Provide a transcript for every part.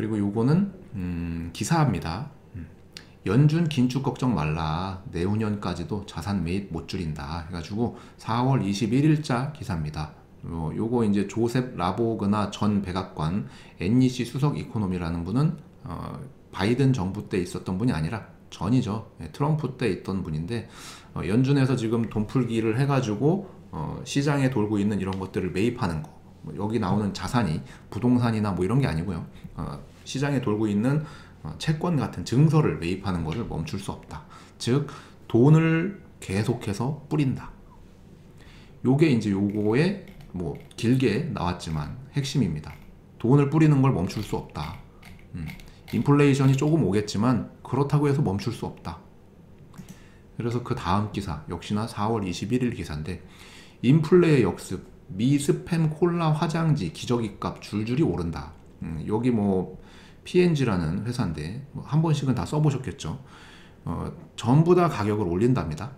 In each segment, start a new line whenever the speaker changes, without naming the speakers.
그리고 요거는 기사입니다. 연준 긴축 걱정 말라. 내후년까지도 자산 매입 못 줄인다. 해가지고 4월 21일자 기사입니다. 요거 이제 조셉 라보그나 전 백악관 NEC 수석 이코노미라는 분은 바이든 정부 때 있었던 분이 아니라 전이죠. 트럼프 때 있던 분인데 연준에서 지금 돈 풀기를 해가지고 시장에 돌고 있는 이런 것들을 매입하는 거. 여기 나오는 자산이 부동산이나 뭐 이런 게 아니고요. 시장에 돌고 있는 채권 같은 증서를 매입하는 것을 멈출 수 없다. 즉 돈을 계속해서 뿌린다. 요게 이제 요거에 뭐 길게 나왔지만 핵심입니다. 돈을 뿌리는 걸 멈출 수 없다. 인플레이션이 조금 오겠지만 그렇다고 해서 멈출 수 없다. 그래서 그 다음 기사 역시나 4월 21일 기사인데 인플레의 역습 미 스팸 콜라 화장지 기저귀값 줄줄이 오른다. 여기 뭐 P&G라는 회사인데 한 번씩은 다 써보셨겠죠. 전부 다 가격을 올린답니다.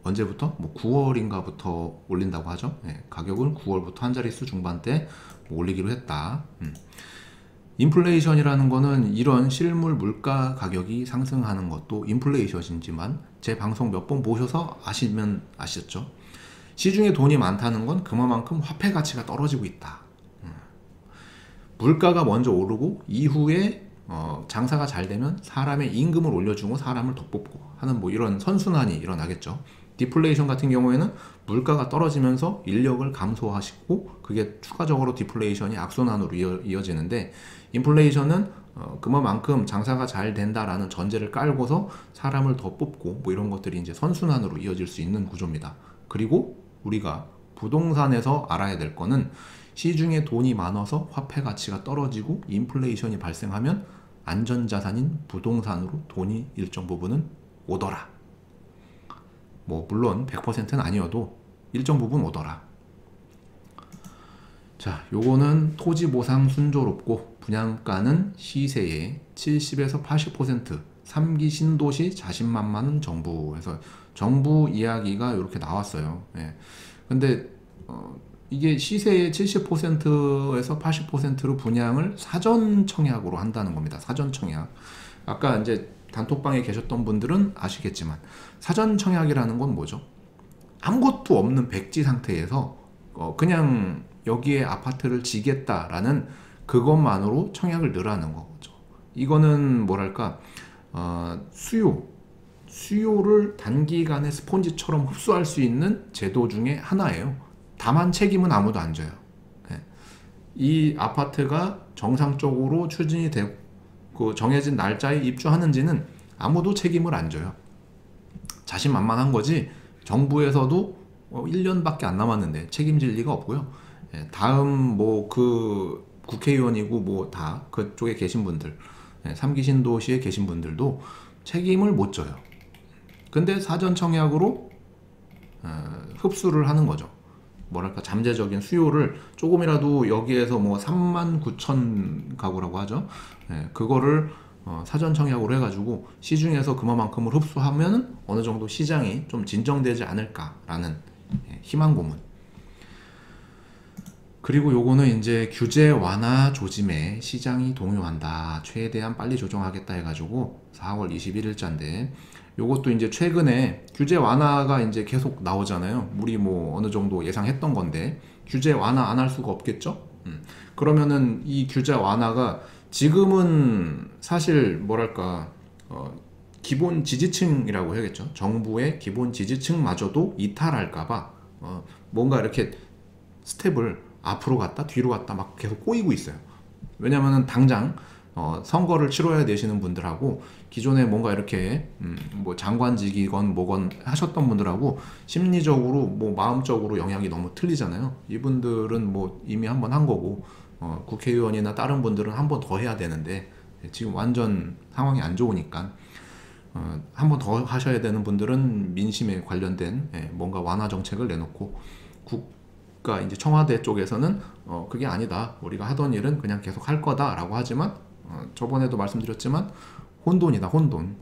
언제부터? 뭐 9월인가부터 올린다고 하죠. 가격은 9월부터 한 자릿수 중반대 올리기로 했다. 인플레이션이라는 거는 이런 실물 물가 가격이 상승하는 것도 인플레이션이지만 제 방송 몇 번 보셔서 아시면 아셨죠. 시중에 돈이 많다는 건 그만큼 화폐 가치가 떨어지고 있다. 물가가 먼저 오르고 이후에 장사가 잘 되면 사람의 임금을 올려주고 사람을 더 뽑고 하는 뭐 이런 선순환이 일어나겠죠. 디플레이션 같은 경우에는 물가가 떨어지면서 인력을 감소하시고 그게 추가적으로 디플레이션이 악순환으로 이어지는데 인플레이션은 그만큼 장사가 잘 된다라는 전제를 깔고서 사람을 더 뽑고 뭐 이런 것들이 이제 선순환으로 이어질 수 있는 구조입니다. 그리고 우리가 부동산에서 알아야 될 거는 시중에 돈이 많아서 화폐 가치가 떨어지고 인플레이션이 발생하면 안전자산인 부동산으로 돈이 일정 부분은 오더라. 뭐 물론 100%는 아니어도 일정 부분 오더라. 자, 요거는 토지 보상 순조롭고 분양가는 시세의 70에서 80%, 3기 신도시 자신만만한 정부에서 정부 이야기가 이렇게 나왔어요. 근데 이게 시세의 70%에서 80%로 분양을 사전 청약으로 한다는 겁니다. 사전 청약. 아까 이제 단톡방에 계셨던 분들은 아시겠지만 사전 청약이라는 건 뭐죠? 아무것도 없는 백지 상태에서 그냥 여기에 아파트를 지겠다라는 그것만으로 청약을 늘하는 거죠. 이거는 뭐랄까 수요를 단기간에 스폰지처럼 흡수할 수 있는 제도 중에 하나예요. 다만 책임은 아무도 안 져요. 이 아파트가 정상적으로 추진이 되고 그 정해진 날짜에 입주하는지는 아무도 책임을 안 져요. 자신만만한 거지 정부에서도 1년밖에 안 남았는데 책임질 리가 없고요. 다음 뭐 그 국회의원이고 뭐 다 그쪽에 계신 분들 3기 신도시에 계신 분들도 책임을 못 져요. 근데 사전 청약으로 흡수를 하는 거죠. 뭐랄까 잠재적인 수요를 조금이라도 여기에서 뭐 39,000 가구라고 하죠. 그거를 사전 청약으로 해가지고 시중에서 그만큼을 흡수하면 어느 정도 시장이 좀 진정되지 않을까라는 희망 고문. 그리고 요거는 이제 규제 완화 조짐에 시장이 동요한다. 최대한 빨리 조정하겠다 해가지고 4월 21일자인데 요것도 이제 최근에 규제 완화가 이제 계속 나오잖아요. 우리 뭐 어느 정도 예상했던 건데 규제 완화 안 할 수가 없겠죠? 그러면은 이 규제 완화가 지금은 사실 뭐랄까 기본 지지층이라고 해야겠죠. 정부의 기본 지지층마저도 이탈할까봐 뭔가 이렇게 스텝을 앞으로 갔다 뒤로 갔다 막 계속 꼬이고 있어요. 왜냐면은 당장 선거를 치러야 되시는 분들하고 기존에 뭔가 이렇게 뭐 장관직이건 뭐건 하셨던 분들하고 심리적으로 뭐 마음적으로 영향이 너무 틀리잖아요. 이분들은 뭐 이미 한번 한 거고 국회의원이나 다른 분들은 한 번 더 해야 되는데 지금 완전 상황이 안 좋으니까 한 번 더 하셔야 되는 분들은 민심에 관련된 뭔가 완화 정책을 내놓고 국가 이제 청와대 쪽에서는 그게 아니다. 우리가 하던 일은 그냥 계속 할 거다라고 하지만 저번에도 말씀드렸지만 혼돈이다. 혼돈.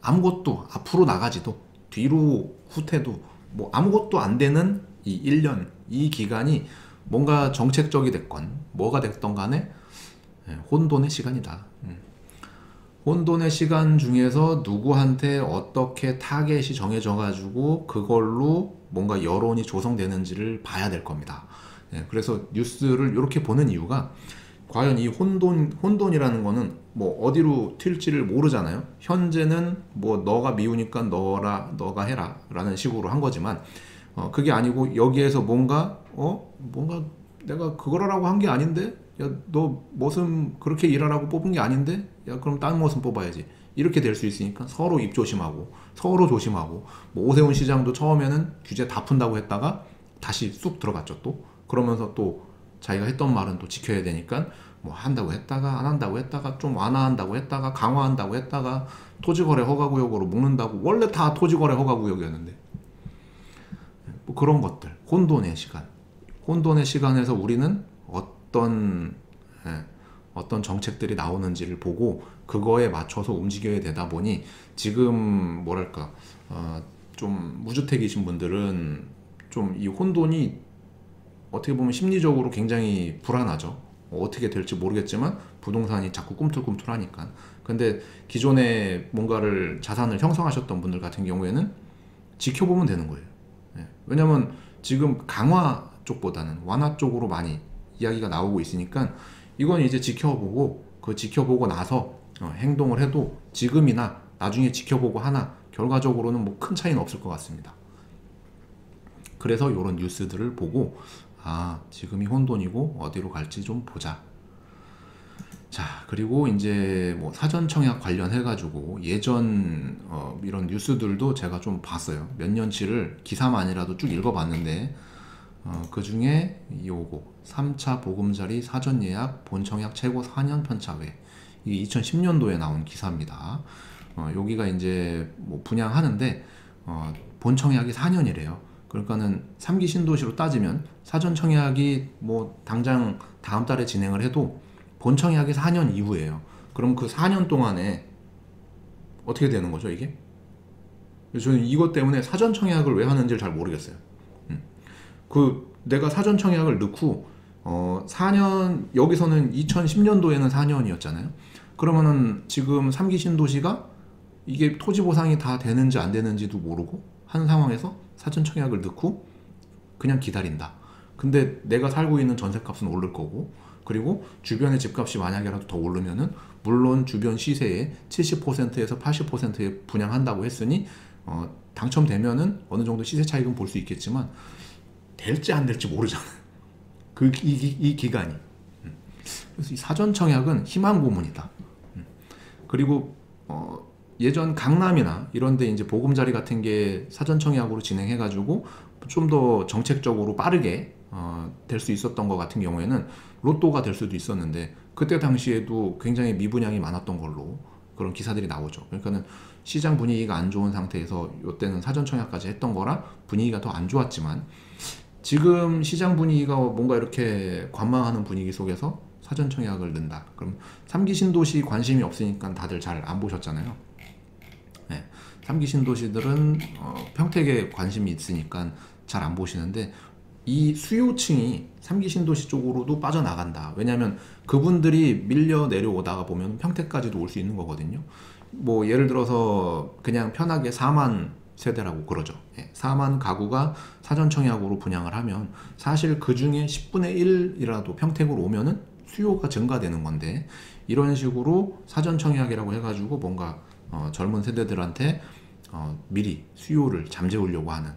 아무것도 앞으로 나가지도 뒤로 후퇴도 뭐 아무것도 안 되는 이 1년 이 기간이 뭔가 정책적이 됐건 뭐가 됐던 간에 혼돈의 시간이다. 혼돈의 시간 중에서 누구한테 어떻게 타겟이 정해져 가지고 그걸로 뭔가 여론이 조성되는지를 봐야 될 겁니다. 그래서 뉴스를 이렇게 보는 이유가 과연 이 혼돈이라는 거는 뭐 어디로 튈지를 모르잖아요. 현재는 뭐 너가 미우니까 너가 해라 라는 식으로 한 거지만 그게 아니고 여기에서 뭔가 내가 그거라고 한 게 아닌데 야 너 머슴 그렇게 일하라고 뽑은 게 아닌데 야 그럼 딴 머슴 뽑아야지 이렇게 될 수 있으니까 서로 입 조심하고 서로 조심하고 뭐 오세훈 시장도 처음에는 규제 다 푼다고 했다가 다시 쑥 들어갔죠. 또 그러면서 또 자기가 했던 말은 또 지켜야 되니까 뭐 한다고 했다가 안 한다고 했다가 좀 완화한다고 했다가 강화한다고 했다가 토지거래 허가구역으로 묶는다고 원래 다 토지거래 허가구역이었는데 뭐 그런 것들 혼돈의 시간에서 우리는 어떤 정책들이 나오는지를 보고 그거에 맞춰서 움직여야 되다 보니 지금 뭐랄까 좀 무주택이신 분들은 좀 이 혼돈이 어떻게 보면 심리적으로 굉장히 불안하죠. 어떻게 될지 모르겠지만 부동산이 자꾸 꿈틀꿈틀하니까. 근데 기존에 뭔가를 자산을 형성하셨던 분들 같은 경우에는 지켜보면 되는 거예요. 왜냐면 지금 강화 쪽보다는 완화 쪽으로 많이 이야기가 나오고 있으니까 이건 이제 지켜보고 나서 행동을 해도 지금이나 나중에 지켜보고 하나 결과적으로는 뭐 큰 차이는 없을 것 같습니다. 그래서 이런 뉴스들을 보고 지금이 혼돈이고 어디로 갈지 좀 보자. 자, 그리고 이제 뭐 사전 청약 관련해 가지고 예전 이런 뉴스들도 제가 좀 봤어요. 몇 년치를 기사만이라도 쭉 읽어봤는데 그 중에 요거 3차 보금자리 사전 예약 본청약 최고 4년 편차회 이게 2010년도에 나온 기사입니다. 여기가 이제 뭐 분양하는데 본청약이 4년이래요. 그러니까는 3기 신도시로 따지면 사전 청약이 뭐 당장 다음 달에 진행을 해도 본청약이 4년 이후예요. 그럼 그 4년 동안에 어떻게 되는 거죠, 이게? 저는 이것 때문에 사전 청약을 왜 하는지를 잘 모르겠어요. 내가 사전 청약을 넣고 4년 여기서는 2010년도에는 4년이었잖아요. 그러면은 지금 3기 신도시가 이게 토지 보상이 다 되는지 안 되는지도 모르고 한 상황에서 사전 청약을 넣고 그냥 기다린다. 근데 내가 살고 있는 전셋값은 오를 거고 그리고 주변의 집값이 만약에라도 더 오르면은 물론 주변 시세의 70%에서 80%에 분양한다고 했으니 당첨되면은 어느 정도 시세 차익은 볼 수 있겠지만 될지 안 될지 모르잖아요. 이 기간이. 그래서 이 사전 청약은 희망 고문이다. 그리고 예전 강남이나 이런데 이제 보금자리 같은 게 사전 청약으로 진행해가지고 좀 더 정책적으로 빠르게 될 수 있었던 것 같은 경우에는 로또가 될 수도 있었는데 그때 당시에도 굉장히 미분양이 많았던 걸로 그런 기사들이 나오죠. 그러니까는 시장 분위기가 안 좋은 상태에서 이때는 사전 청약까지 했던 거라 분위기가 더 안 좋았지만 지금 시장 분위기가 뭔가 이렇게 관망하는 분위기 속에서 사전 청약을 넣는다. 그럼 3기 신도시 관심이 없으니까 다들 잘 안 보셨잖아요. 3기 신도시들은 평택에 관심이 있으니까 잘 안 보시는데 이 수요층이 3기 신도시 쪽으로도 빠져나간다. 왜냐하면 그분들이 밀려 내려오다가 보면 평택까지도 올 수 있는 거거든요. 뭐 예를 들어서 그냥 편하게 4만 세대라고 그러죠. 4만 가구가 사전 청약으로 분양을 하면 사실 그 중에 10분의 1이라도 평택으로 오면은 수요가 증가되는 건데 이런 식으로 사전 청약이라고 해가지고 뭔가 젊은 세대들한테 미리 수요를 잠재우려고 하는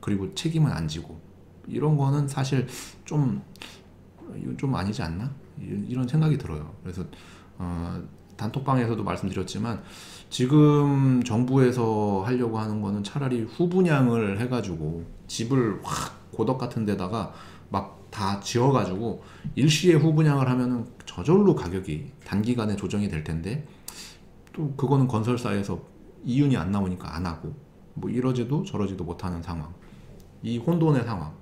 그리고 책임은 안 지고 이런 거는 사실 좀 아니지 않나? 이런 생각이 들어요. 그래서 단톡방에서도 말씀드렸지만 지금 정부에서 하려고 하는 거는 차라리 후분양을 해가지고 집을 확 고덕 같은 데다가 막 다 지어가지고 일시에 후분양을 하면은 저절로 가격이 단기간에 조정이 될 텐데 또 그거는 건설사에서 이윤이 안 나오니까 안 하고 뭐 이러지도 저러지도 못하는 상황. 이 혼돈의 상황,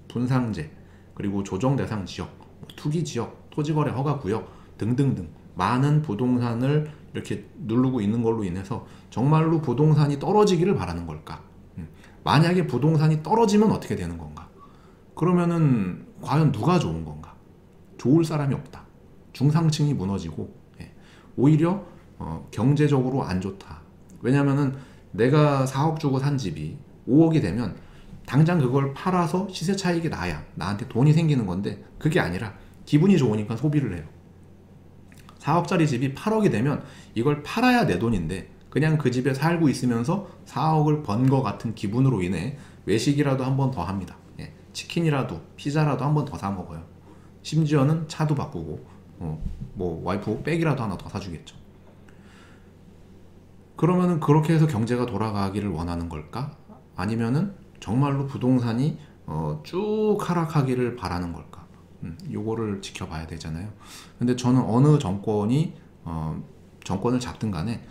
분상제 그리고 조정 대상 지역, 투기 지역, 토지거래 허가 구역 등등등 많은 부동산을 이렇게 누르고 있는 걸로 인해서 정말로 부동산이 떨어지기를 바라는 걸까? 만약에 부동산이 떨어지면 어떻게 되는 건가? 그러면은 과연 누가 좋은 건가? 좋을 사람이 없다. 중상층이 무너지고 오히려 경제적으로 안 좋다. 왜냐면은 내가 4억 주고 산 집이 5억이 되면 당장 그걸 팔아서 시세 차익이 나야 나한테 돈이 생기는 건데, 그게 아니라 기분이 좋으니까 소비를 해요. 4억짜리 집이 8억이 되면 이걸 팔아야 내 돈인데 그냥 그 집에 살고 있으면서 4억을 번 거 같은 기분으로 인해 외식이라도 한 번 더 합니다. 치킨이라도 피자라도 한 번 더 사 먹어요. 심지어는 차도 바꾸고 뭐 와이프 백이라도 하나 더 사주겠죠. 그러면은 그렇게 해서 경제가 돌아가기를 원하는 걸까? 아니면은 정말로 부동산이 쭉 하락하기를 바라는 걸까? 요거를 지켜봐야 되잖아요. 근데 저는 어느 정권이 정권을 잡든 간에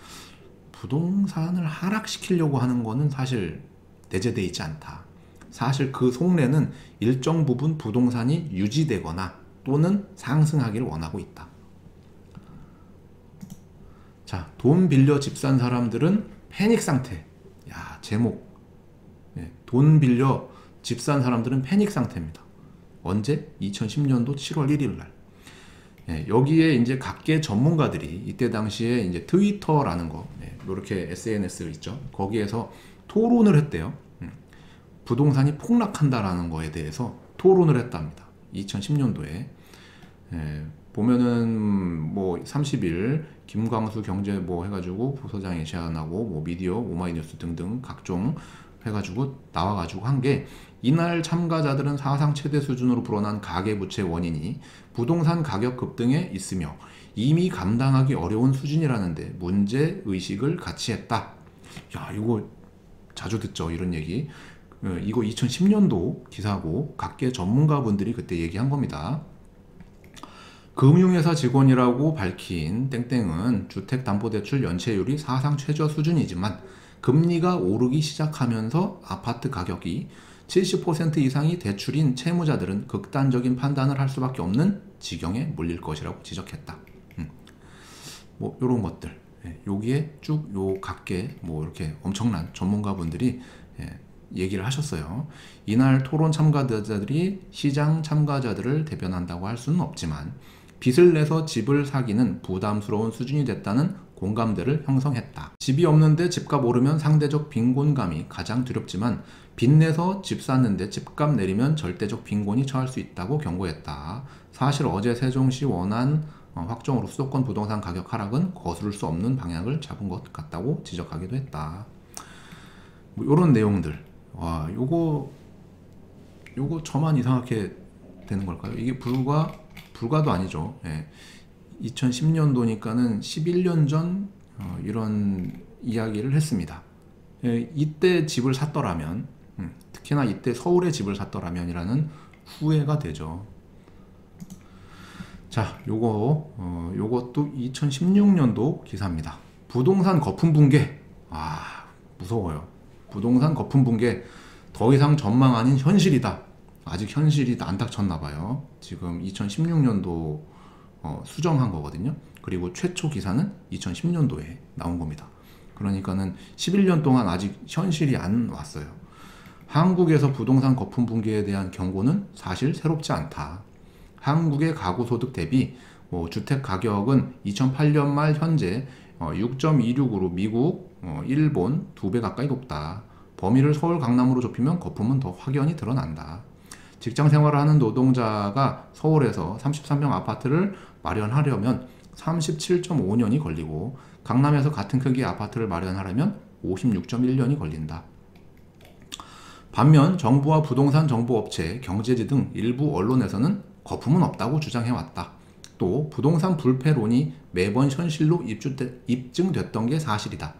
부동산을 하락시키려고 하는 거는 사실 내재되어 있지 않다. 사실 그 속내는 일정 부분 부동산이 유지되거나 또는 상승하기를 원하고 있다. 자, 돈 빌려 집 산 사람들은 패닉 상태. 야, 제목. 돈 빌려 집 산 사람들은 패닉 상태입니다. 언제? 2010년도 7월 1일 날. 여기에 이제 각계 전문가들이 이때 당시에 이제 트위터라는 거, 이렇게 SNS 있죠. 거기에서 토론을 했대요. 부동산이 폭락한다라는 거에 대해서 토론을 했답니다. 2010년도에. 보면은 뭐 30일 김광수 경제 뭐 해가지고 부서장이 제안하고 뭐 미디어 오마이뉴스 등등 각종 해가지고 나와가지고 한 게, 이날 참가자들은 사상 최대 수준으로 불어난 가계부채 원인이 부동산 가격 급등에 있으며 이미 감당하기 어려운 수준이라는데 문제의식을 같이 했다. 야, 이거 자주 듣죠, 이런 얘기. 이거 2010년도 기사고 각계 전문가분들이 그때 얘기한 겁니다. 금융회사 직원이라고 밝힌 땡땡은 주택담보대출 연체율이 사상 최저 수준이지만 금리가 오르기 시작하면서 아파트 가격이 70% 이상이 대출인 채무자들은 극단적인 판단을 할 수밖에 없는 지경에 몰릴 것이라고 지적했다. 뭐 요런 것들, 여기에 쭉 요 각계 뭐 이렇게 엄청난 전문가분들이 얘기를 하셨어요. 이날 토론 참가자들이 시장 참가자들을 대변한다고 할 수는 없지만 빚을 내서 집을 사기는 부담스러운 수준이 됐다는 공감대를 형성했다. 집이 없는데 집값 오르면 상대적 빈곤감이 가장 두렵지만 빚 내서 집 샀는데 집값 내리면 절대적 빈곤이 처할 수 있다고 경고했다. 사실 어제 세종시 원안 확정으로 수도권 부동산 가격 하락은 거스를 수 없는 방향을 잡은 것 같다고 지적하기도 했다. 뭐 이런 내용들. 와, 요거 저만 이상하게 되는 걸까요? 이게 불과도 아니죠. 2010년도니까는 11년 전 이런 이야기를 했습니다. 이때 집을 샀더라면, 특히나 이때 서울에 집을 샀더라면이라는 후회가 되죠. 자, 요것도 2016년도 기사입니다. 부동산 거품 붕괴. 아, 무서워요. 부동산 거품 붕괴. 더 이상 전망 아닌 현실이다. 아직 현실이 안 닥쳤나봐요. 지금 2016년도 수정한 거거든요. 그리고 최초 기사는 2010년도에 나온 겁니다. 그러니까는 11년 동안 아직 현실이 안 왔어요. 한국에서 부동산 거품 붕괴에 대한 경고는 사실 새롭지 않다. 한국의 가구 소득 대비 주택 가격은 2008년 말 현재 6.26으로 미국, 일본 2배 가까이 높다. 범위를 서울, 강남으로 좁히면 거품은 더 확연히 드러난다. 직장 생활을 하는 노동자가 서울에서 33평 아파트를 마련하려면 37.5년이 걸리고 강남에서 같은 크기의 아파트를 마련하려면 56.1년이 걸린다. 반면 정부와 부동산 정보업체, 경제지 등 일부 언론에서는 거품은 없다고 주장해왔다. 또 부동산 불패론이 매번 현실로 입증됐던 게 사실이다.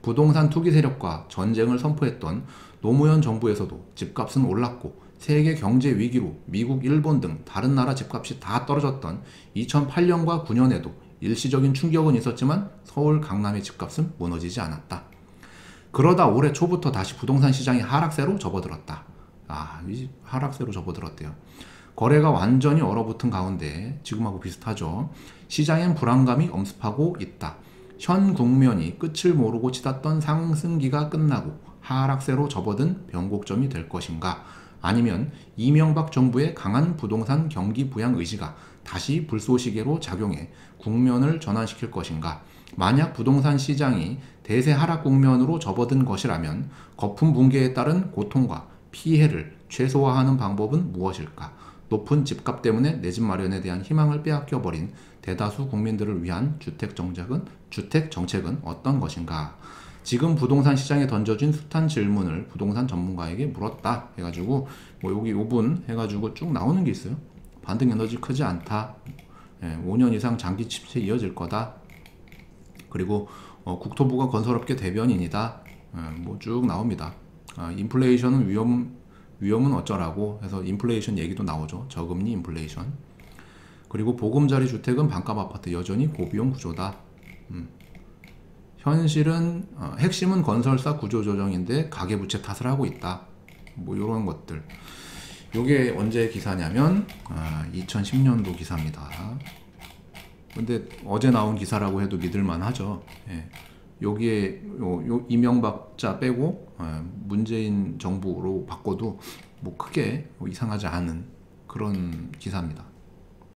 부동산 투기 세력과 전쟁을 선포했던 노무현 정부에서도 집값은 올랐고 세계 경제 위기로 미국, 일본 등 다른 나라 집값이 다 떨어졌던 2008년과 9년에도 일시적인 충격은 있었지만 서울, 강남의 집값은 무너지지 않았다. 그러다 올해 초부터 다시 부동산 시장이 하락세로 접어들었다. 이 하락세로 접어들었대요. 거래가 완전히 얼어붙은 가운데 지금하고 비슷하죠. 시장엔 불안감이 엄습하고 있다. 현 국면이 끝을 모르고 치닫던 상승기가 끝나고 하락세로 접어든 변곡점이 될 것인가, 아니면 이명박 정부의 강한 부동산 경기 부양 의지가 다시 불쏘시개로 작용해 국면을 전환시킬 것인가? 만약 부동산 시장이 대세 하락 국면으로 접어든 것이라면 거품 붕괴에 따른 고통과 피해를 최소화하는 방법은 무엇일까? 높은 집값 때문에 내 집 마련에 대한 희망을 빼앗겨버린 대다수 국민들을 위한 주택 정책은 어떤 것인가? 지금 부동산 시장에 던져진 숱한 질문을 부동산 전문가에게 물었다 해가지고 뭐 여기 요분 해가지고 쭉 나오는 게 있어요. 반등 에너지 크지 않다. 5년 이상 장기 침체 이어질 거다. 그리고 국토부가 건설업계 대변인이다. 뭐 쭉 나옵니다. 인플레이션은 위험은 어쩌라고 해서 인플레이션 얘기도 나오죠. 저금리 인플레이션. 그리고 보금자리 주택은 반값 아파트 여전히 고비용 구조다. 현실은 핵심은 건설사 구조조정인데 가계부채 탓을 하고 있다. 뭐 이런 것들. 요게 언제 기사냐면 2010년도 기사입니다. 근데 어제 나온 기사라고 해도 믿을만 하죠. 예. 여기에 요 이명박자 빼고 문재인 정부로 바꿔도 뭐 크게 이상하지 않은 그런 기사입니다.